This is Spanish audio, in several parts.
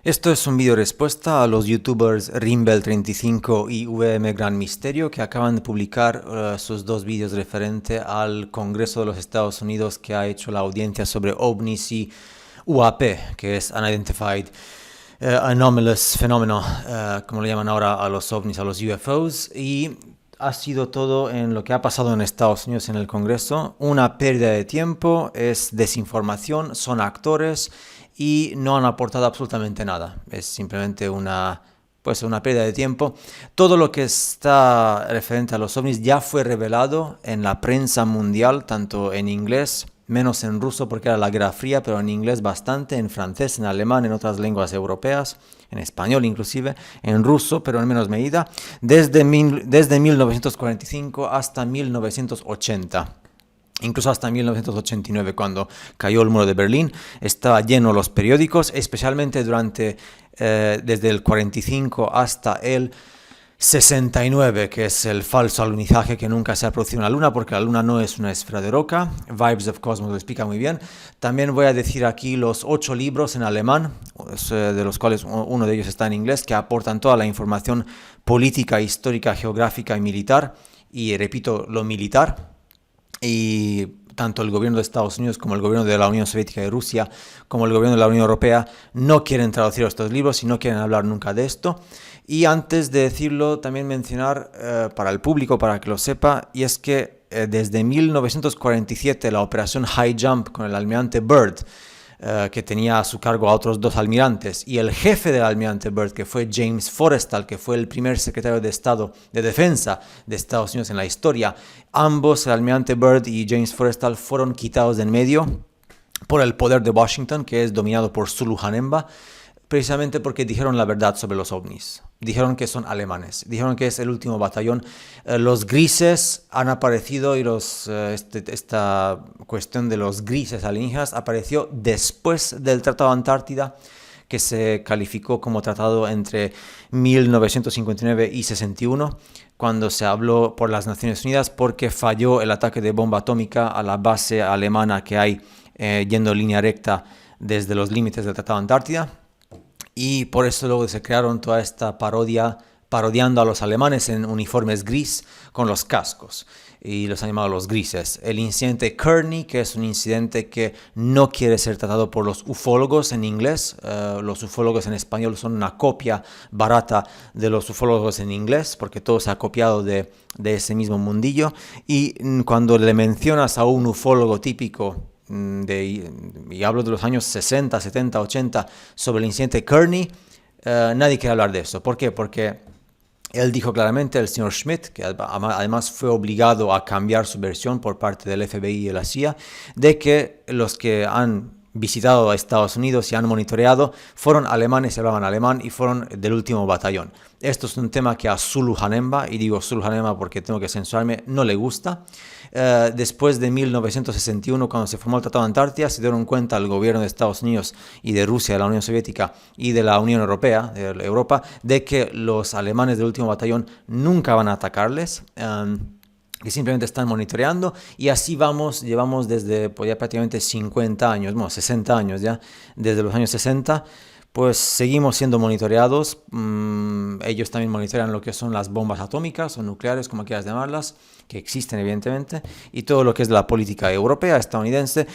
Esto es un video respuesta a los youtubers Rimbel35 y VM Gran Misterio que acaban de publicar sus dos vídeos referente al Congreso de los Estados Unidos que ha hecho la audiencia sobre OVNIs y UAP, que es Unidentified Anomalous Phenomena, como le llaman ahora a los OVNIs, a los UFOs, y ha sido todo en lo que ha pasado en Estados Unidos en el Congreso, una pérdida de tiempo, es desinformación, son actores y no han aportado absolutamente nada. Es simplemente una pérdida de tiempo. Todo lo que está referente a los ovnis ya fue revelado en la prensa mundial, tanto en inglés, menos en ruso porque era la Guerra Fría, pero en inglés bastante, en francés, en alemán, en otras lenguas europeas, en español inclusive, en ruso, pero en menos medida, desde 1945 hasta 1980. Incluso hasta 1989, cuando cayó el muro de Berlín, estaba lleno los periódicos, especialmente desde el 45 hasta el 69, que es el falso alunizaje que nunca se ha producido en la Luna, porque la Luna no es una esfera de roca. Vibes of Cosmos lo explica muy bien. También voy a decir aquí los 8 libros en alemán, de los cuales uno de ellos está en inglés, que aportan toda la información política, histórica, geográfica y militar. Y repito, lo militar. Y tanto el gobierno de Estados Unidos como el gobierno de la Unión Soviética y Rusia, como el gobierno de la Unión Europea, no quieren traducir estos libros y no quieren hablar nunca de esto. Y antes de decirlo, también mencionar para el público, para que lo sepa, y es que desde 1947 la operación High Jump con el almirante Byrd, que tenía a su cargo a otros 2 almirantes, y el jefe del almirante Byrd, que fue James Forrestal, que fue el primer secretario de Estado de Defensa de Estados Unidos en la historia. Ambos, el almirante Byrd y James Forrestal, fueron quitados de en medio por el poder de Washington, que es dominado por Zulu Janemba, precisamente porque dijeron la verdad sobre los ovnis. Dijeron que son alemanes, dijeron que es el último batallón. Los grises han aparecido y esta cuestión de los grises alienígenas apareció después del Tratado de Antártida, que se calificó como tratado entre 1959 y 61, cuando se habló por las Naciones Unidas porque falló el ataque de bomba atómica a la base alemana que hay yendo en línea recta desde los límites del Tratado de Antártida. Y por eso luego se crearon toda esta parodiando a los alemanes en uniformes gris con los cascos. Y los han llamado los grises. El incidente Kearney, que es un incidente que no quiere ser tratado por los ufólogos en inglés. Los ufólogos en español son una copia barata de los ufólogos en inglés, porque todo se ha copiado de ese mismo mundillo. Y cuando le mencionas a un ufólogo típico, y hablo de los años 60, 70, 80, sobre el incidente Kearney, nadie quiere hablar de eso. ¿Por qué? Porque él dijo claramente, el señor Schmidt, que además fue obligado a cambiar su versión por parte del FBI y la CIA, de que los que han visitado a Estados Unidos y han monitoreado fueron alemanes y hablaban alemán y fueron del último batallón. Esto es un tema que a Zulu Janemba, y digo Zulu Janemba porque tengo que censurarme, no le gusta. Después de 1961, cuando se formó el Tratado de Antártida, se dieron cuenta el gobierno de Estados Unidos y de Rusia, de la Unión Soviética y de la Unión Europea, de Europa, de que los alemanes del último batallón nunca van a atacarles, que simplemente están monitoreando, y así llevamos desde ya prácticamente 50 años, bueno, 60 años ya, desde los años 60, pues seguimos siendo monitoreados. Ellos también monitorean lo que son las bombas atómicas o nucleares, como quieras llamarlas, que existen evidentemente, y todo lo que es la política europea, estadounidense.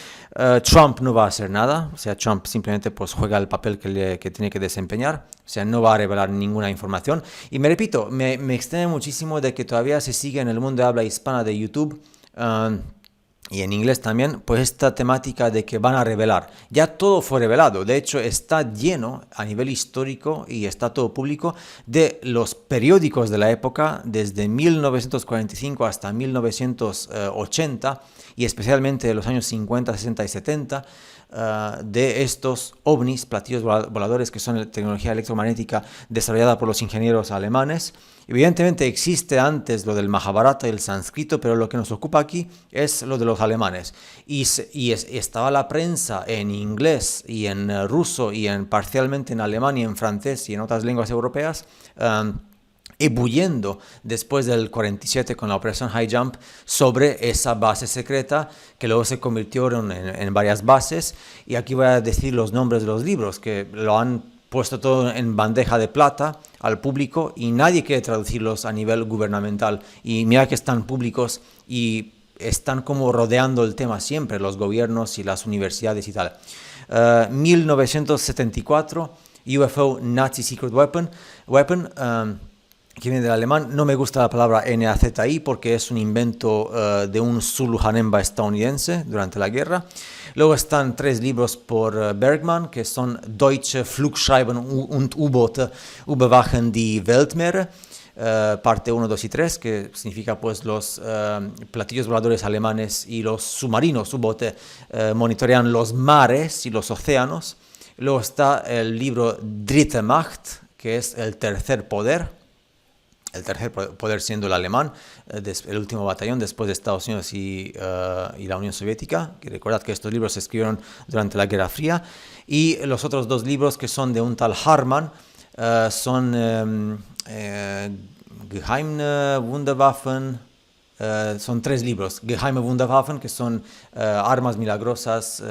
Trump no va a hacer nada, o sea, Trump simplemente pues juega el papel que tiene que desempeñar, o sea, no va a revelar ninguna información. Y me repito, me extraña muchísimo de que todavía se sigue en el mundo de habla hispana de YouTube, y en inglés también, pues esta temática de que van a revelar. Ya todo fue revelado. De hecho, está lleno a nivel histórico y está todo público de los periódicos de la época, desde 1945 hasta 1980, y especialmente de los años 50, 60 y 70, de estos ovnis, platillos voladores, que son la tecnología electromagnética desarrollada por los ingenieros alemanes. Evidentemente existe antes lo del Mahabharata y el sánscrito, pero lo que nos ocupa aquí es lo de los alemanes. Y estaba la prensa en inglés y en ruso y parcialmente en alemán y en francés y en otras lenguas europeas, ebulliendo después del 47 con la operación High Jump sobre esa base secreta que luego se convirtió en varias bases. Y aquí voy a decir los nombres de los libros que lo han puesto todo en bandeja de plata al público y nadie quiere traducirlos a nivel gubernamental. Y mira que están públicos y están como rodeando el tema siempre, los gobiernos y las universidades y tal. 1974, UFO Nazi Secret Weapon, que viene del alemán. No me gusta la palabra NAZI porque es un invento de un Zulu Hanemba estadounidense durante la guerra. Luego están 3 libros por Bergman, que son Deutsche Flugschreiben und Überwachen die Weltmeere, parte 1, 2 y 3, que significa pues los platillos voladores alemanes y los submarinos U-Bote monitorean los mares y los océanos. Luego está el libro Dritte Macht, que es el tercer poder. El tercer poder siendo el alemán, el último batallón después de Estados Unidos y la Unión Soviética. Que recordad que estos libros se escribieron durante la Guerra Fría. Y los otros 2 libros que son de un tal Harman son Geheime Wunderwaffen. Son 3 libros. Geheime Wunderwaffen, que son armas milagrosas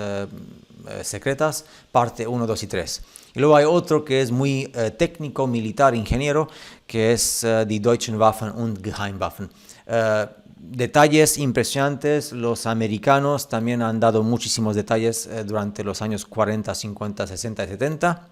secretas, parte 1, 2 y 3. Y luego hay otro que es muy técnico, militar, ingeniero, que es Die Deutschen Waffen und Geheimwaffen. Detalles impresionantes. Los americanos también han dado muchísimos detalles durante los años 40, 50, 60 y 70.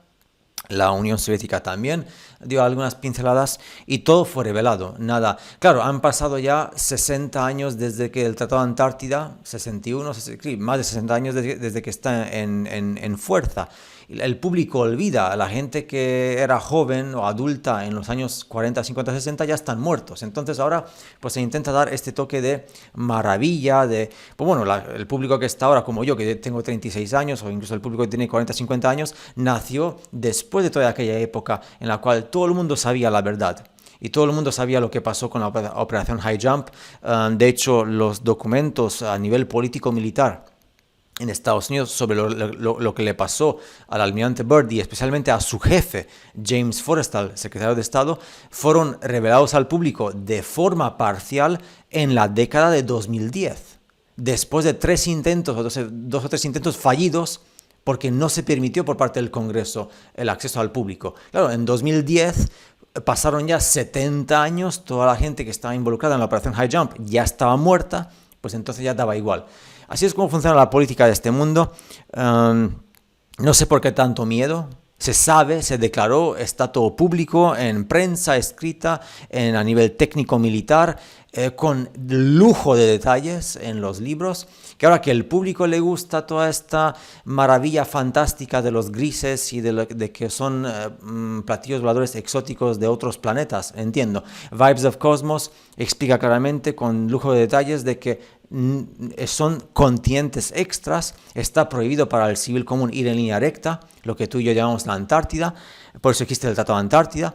La Unión Soviética también dio algunas pinceladas y todo fue revelado. Nada. Claro, han pasado ya 60 años desde que el Tratado de Antártida, 61, más de 60 años desde que está en fuerza. El público olvida, la gente que era joven o adulta en los años 40, 50, 60 ya están muertos. Entonces ahora pues se intenta dar este toque de maravilla, de, pues bueno, el público que está ahora como yo, que tengo 36 años, o incluso el público que tiene 40, 50 años, nació después de toda aquella época en la cual todo el mundo sabía la verdad. Y todo el mundo sabía lo que pasó con la operación High Jump. De hecho, los documentos a nivel político-militar en Estados Unidos sobre lo que le pasó al almirante Byrd y especialmente a su jefe, James Forrestal, secretario de Estado, fueron revelados al público de forma parcial en la década de 2010, después de 2 o 3 intentos fallidos, porque no se permitió por parte del Congreso el acceso al público. Claro, en 2010 pasaron ya 70 años, toda la gente que estaba involucrada en la operación High Jump ya estaba muerta, pues entonces ya daba igual. Así es como funciona la política de este mundo. No sé por qué tanto miedo. Se sabe, se declaró, está todo público, en prensa escrita, a nivel técnico-militar, con lujo de detalles en los libros. Que ahora que al público le gusta toda esta maravilla fantástica de los grises y de que son platillos voladores exóticos de otros planetas, entiendo. Vibes of Cosmos explica claramente con lujo de detalles de que son continentes extras, está prohibido para el civil común ir en línea recta, lo que tú y yo llamamos la Antártida, por eso existe el Tratado de Antártida,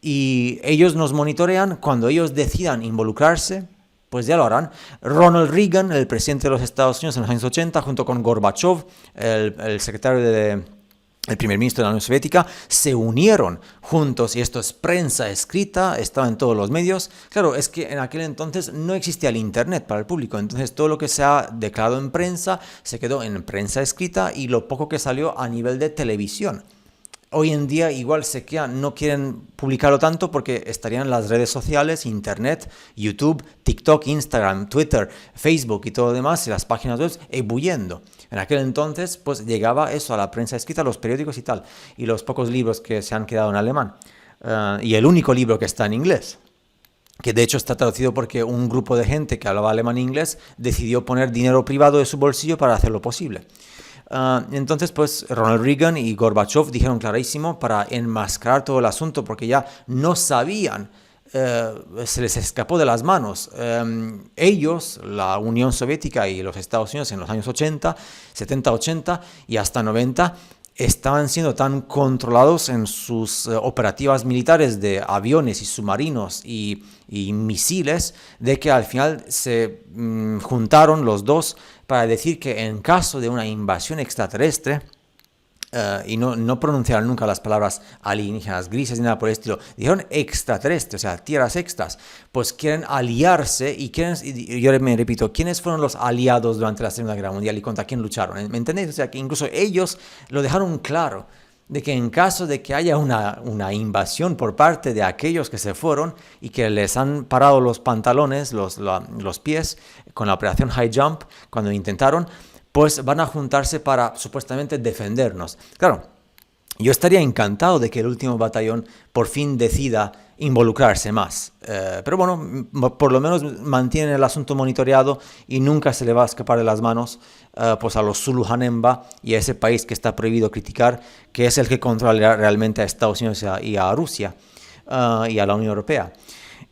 y ellos nos monitorean. Cuando ellos decidan involucrarse, pues ya lo harán. Ronald Reagan, el presidente de los Estados Unidos en los años 80, junto con Gorbachev, el secretario el primer ministro de la Unión Soviética, se unieron juntos, y esto es prensa escrita, estaba en todos los medios. Claro, es que en aquel entonces no existía el internet para el público, entonces todo lo que se ha declarado en prensa se quedó en prensa escrita y lo poco que salió a nivel de televisión. Hoy en día igual se quedan, no quieren publicarlo tanto porque estarían en las redes sociales, internet, YouTube, TikTok, Instagram, Twitter, Facebook y todo lo demás, y las páginas web ebulliendo. En aquel entonces pues llegaba eso a la prensa escrita, los periódicos y tal, y los pocos libros que se han quedado en alemán, y el único libro que está en inglés, que de hecho está traducido porque un grupo de gente que hablaba alemán e inglés decidió poner dinero privado de su bolsillo para hacerlo posible. Entonces pues Ronald Reagan y Gorbachev dijeron clarísimo para enmascarar todo el asunto, porque ya no sabían, se les escapó de las manos. Ellos, la Unión Soviética y los Estados Unidos en los años 80, 70, 80 y hasta 90, estaban siendo tan controlados en sus operativas militares de aviones y submarinos y misiles, de que al final se juntaron los dos para decir que en caso de una invasión extraterrestre, y no pronunciaron nunca las palabras alienígenas, grises ni nada por el estilo, dijeron extraterrestre, o sea, tierras extras, pues quieren aliarse y yo me repito, ¿quiénes fueron los aliados durante la Segunda Guerra Mundial y contra quién lucharon? ¿Me entendéis? O sea, que incluso ellos lo dejaron claro, de que en caso de que haya una invasión por parte de aquellos que se fueron y que les han parado los pantalones, los pies, con la operación High Jump, cuando intentaron, pues van a juntarse para supuestamente defendernos. Claro, yo estaría encantado de que el último batallón por fin decida involucrarse más. Pero bueno, por lo menos mantienen el asunto monitoreado y nunca se le va a escapar de las manos pues a los Zulu Hanemba y a ese país que está prohibido criticar, que es el que controla realmente a Estados Unidos y a Rusia y a la Unión Europea.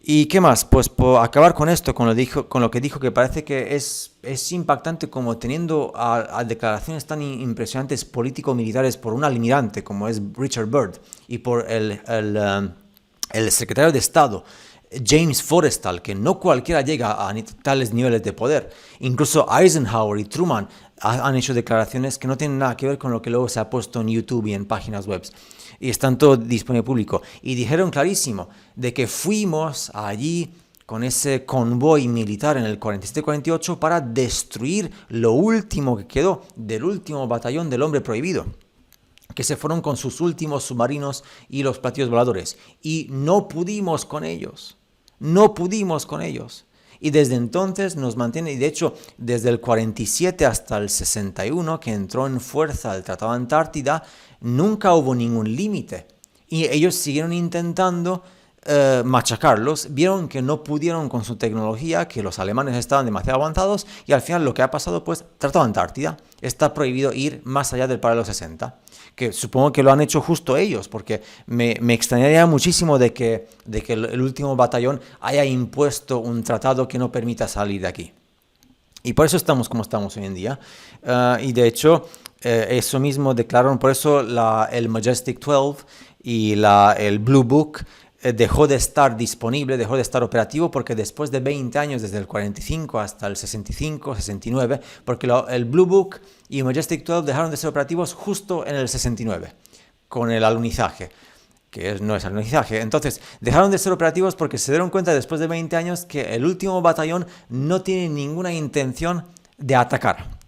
¿Y qué más? Pues por acabar con esto, con lo que dijo, que parece que es impactante como teniendo a declaraciones tan impresionantes político-militares por un almirante como es Richard Byrd y por el secretario de Estado, James Forrestal, que no cualquiera llega a tales niveles de poder. Incluso Eisenhower y Truman han hecho declaraciones que no tienen nada que ver con lo que luego se ha puesto en YouTube y en páginas web. Y están todo disponible público. Y dijeron clarísimo de que fuimos allí con ese convoy militar en el 47-48 para destruir lo último que quedó del último batallón del hombre prohibido, que se fueron con sus últimos submarinos y los platillos voladores. Y no pudimos con ellos. No pudimos con ellos. Y desde entonces nos mantiene, y de hecho, desde el 47 hasta el 61, que entró en fuerza el Tratado de Antártida, nunca hubo ningún límite. Y ellos siguieron intentando machacarlos, vieron que no pudieron con su tecnología, que los alemanes estaban demasiado avanzados, y al final lo que ha pasado, pues, Tratado de Antártida, está prohibido ir más allá del paralelo 60, que supongo que lo han hecho justo ellos, porque me extrañaría muchísimo de que el último batallón haya impuesto un tratado que no permita salir de aquí. Y por eso estamos como estamos hoy en día, y de hecho, eso mismo declararon, por eso el Majestic 12 y el Blue Book dejó de estar disponible, dejó de estar operativo, porque después de 20 años, desde el 45 hasta el 65, 69, porque el Blue Book y Majestic 12 dejaron de ser operativos justo en el 69, con el alunizaje, que no es alunizaje. Entonces, dejaron de ser operativos porque se dieron cuenta después de 20 años que el último batallón no tiene ninguna intención de atacar.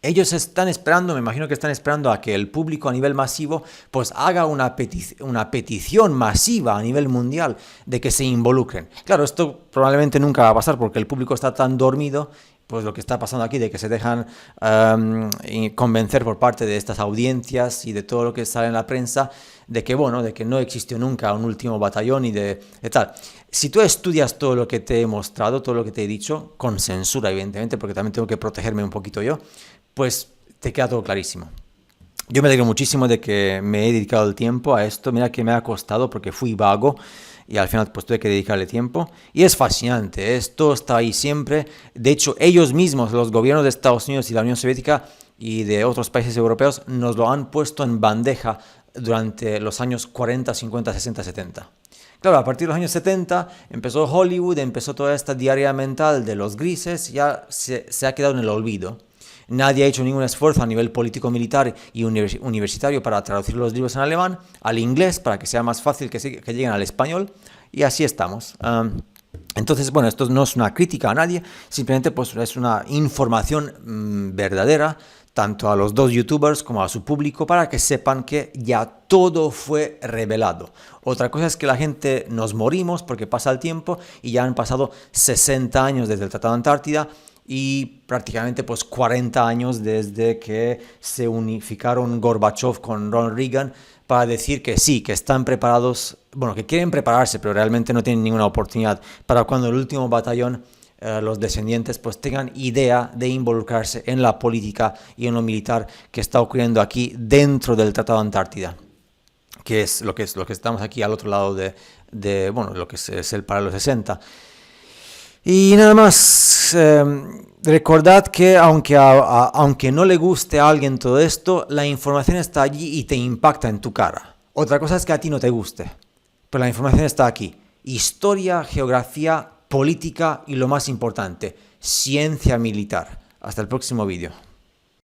Ellos están esperando, me imagino que están esperando a que el público a nivel masivo pues haga una petición masiva a nivel mundial de que se involucren. Claro, esto probablemente nunca va a pasar porque el público está tan dormido, pues lo que está pasando aquí, de que se dejan convencer por parte de estas audiencias y de todo lo que sale en la prensa, de que no existió nunca un último batallón y de tal. Si tú estudias todo lo que te he mostrado, todo lo que te he dicho, con censura evidentemente, porque también tengo que protegerme un poquito yo, pues te queda todo clarísimo. Yo me alegro muchísimo de que me he dedicado el tiempo a esto. Mira que me ha costado porque fui vago y al final pues tuve que dedicarle tiempo. Y es fascinante, esto está ahí siempre. De hecho, ellos mismos, los gobiernos de Estados Unidos y la Unión Soviética y de otros países europeos, nos lo han puesto en bandeja durante los años 40, 50, 60, 70. Claro, a partir de los años 70 empezó Hollywood, empezó toda esta diarrea mental de los grises, ya se ha quedado en el olvido. Nadie ha hecho ningún esfuerzo a nivel político-militar y universitario para traducir los libros en alemán al inglés, para que sea más fácil que lleguen al español, y así estamos. Entonces, bueno, esto no es una crítica a nadie, simplemente pues, es una información verdadera, tanto a los dos youtubers como a su público, para que sepan que ya todo fue revelado. Otra cosa es que la gente nos morimos porque pasa el tiempo y ya han pasado 60 años desde el Tratado de Antártida, y prácticamente pues 40 años desde que se unificaron Gorbachev con Ronald Reagan para decir que sí, que están preparados, bueno, que quieren prepararse, pero realmente no tienen ninguna oportunidad para cuando el último batallón, los descendientes, pues tengan idea de involucrarse en la política y en lo militar que está ocurriendo aquí dentro del Tratado de Antártida, que es lo que estamos aquí al otro lado de lo que es el paralelo 60. Y nada más, recordad que aunque no le guste a alguien todo esto, la información está allí y te impacta en tu cara. Otra cosa es que a ti no te guste, pero la información está aquí. Historia, geografía, política y lo más importante, ciencia militar. Hasta el próximo vídeo.